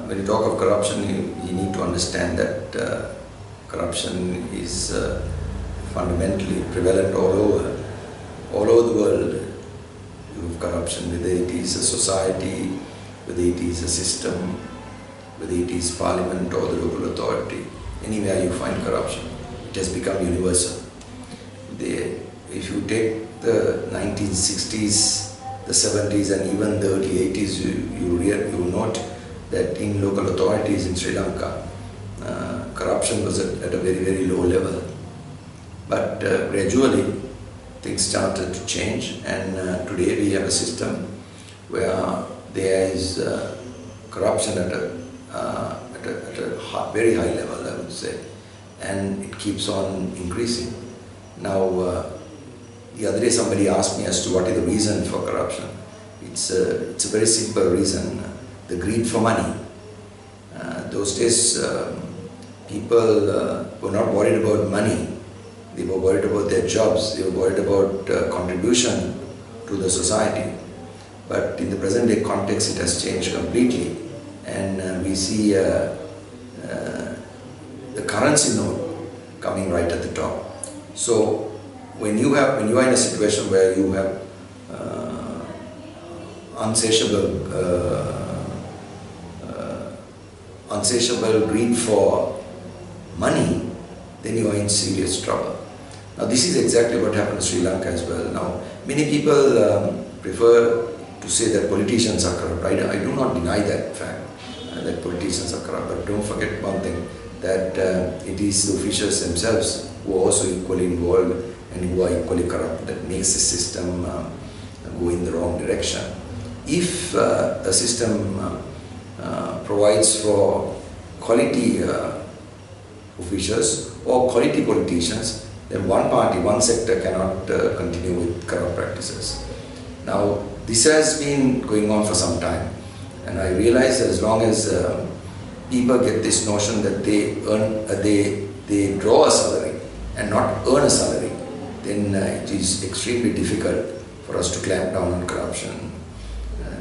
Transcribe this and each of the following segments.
when you talk of corruption, you need to understand that corruption is fundamentally prevalent all over the world. You have corruption, whether it is a society, whether it is a system, whether it is parliament or the local authority. Anywhere you find corruption, it has become universal. If you take the 1960s, the 70s and even the early 80s, you note that in local authorities in Sri Lanka, corruption was at a very, very low level. But gradually, things started to change, and today we have a system where there is corruption at a very high level, I would say, and it keeps on increasing. Now, the other day somebody asked me as to what is the reason for corruption. It's a very simple reason: the greed for money. Those days, people were not worried about money. They were worried about their jobs. They were worried about contribution to the society. But in the present day context, it has changed completely, and we see the currency note coming right at the top. So when you are in a situation where you have unsatiable greed for money, then you are in serious trouble. Now this is exactly what happened in Sri Lanka as well. Now many people prefer to say that politicians are corrupt. I do not deny that fact, that politicians are corrupt, but don't forget one thing, that it is the officials themselves who are also equally involved and who are equally corrupt that makes the system go in the wrong direction. If a system provides for quality officials or quality politicians, then one party, one sector cannot continue with corrupt practices. Now, this has been going on for some time, and I realize as long as people get this notion that they draw a salary and not earn a salary, then it is extremely difficult for us to clamp down on corruption.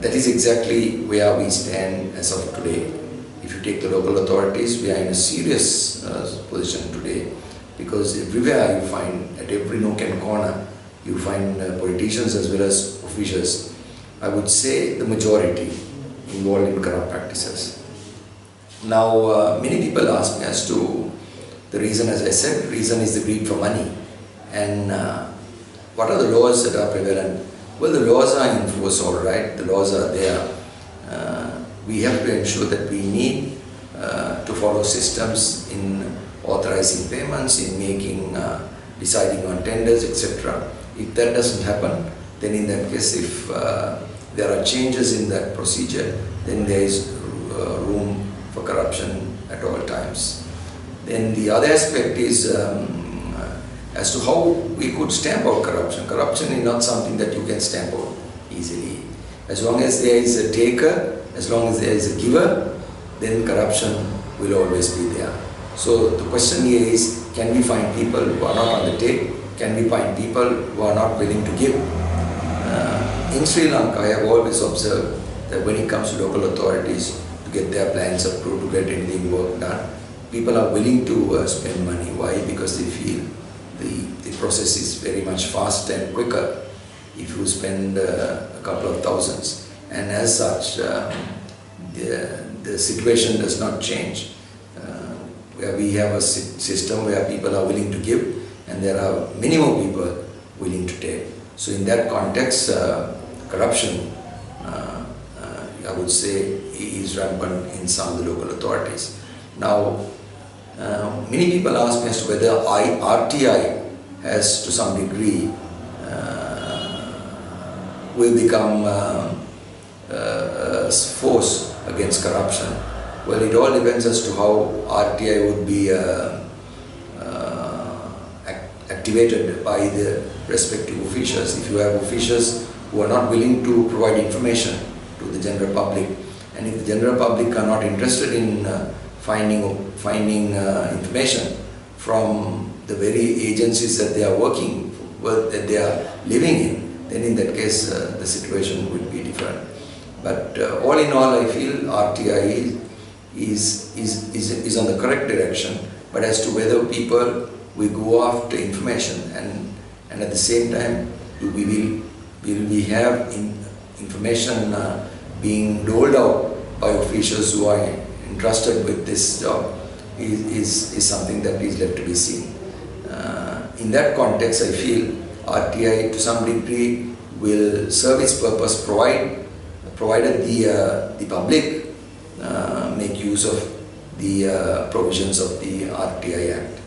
That is exactly where we stand as of today. If you take the local authorities, we are in a serious position today, because everywhere you find, at every nook and corner, you find politicians as well as officials. I would say the majority involved in corrupt practices. Now, many people ask me as to the reason. As I said, the reason is the greed for money. And what are the laws that are prevalent? Well, the laws are in force, all right. The laws are there. We have to ensure that we need to follow systems in authorizing payments, in making, deciding on tenders, etc. If that doesn't happen, then in that case, if there are changes in that procedure, then there is room for corruption at all times. Then the other aspect is as to how we could stamp out corruption. Corruption is not something that you can stamp out easily. As long as there is a taker, as long as there is a giver, then corruption will always be there. So the question here is, can we find people who are not on the take? Can we find people who are not willing to give? In Sri Lanka, I have always observed that when it comes to local authorities to get their plans approved, to get anything work done, people are willing to spend money. Why? Because they feel the process is very much faster and quicker if you spend a couple of thousands. And as such, the situation does not change. Where we have a system where people are willing to give and there are many more people willing to take. So in that context, corruption, I would say, is rampant in some of the local authorities. Now, many people ask me as to whether RTI has to some degree will become a force against corruption. Well, it all depends as to how RTI would be activated by the respective officials. If you have officials who are not willing to provide information to the general public, and if the general public are not interested in finding information from the very agencies that they are working, that they are living in, then in that case the situation would be different. But all in all, I feel RTI is on the correct direction, but as to whether people will go after information and at the same time will we have information being doled out by officials who are entrusted with this job is something that is left to be seen. In that context, I feel RTI to some degree will serve its purpose provided the public make use of the provisions of the RTI Act.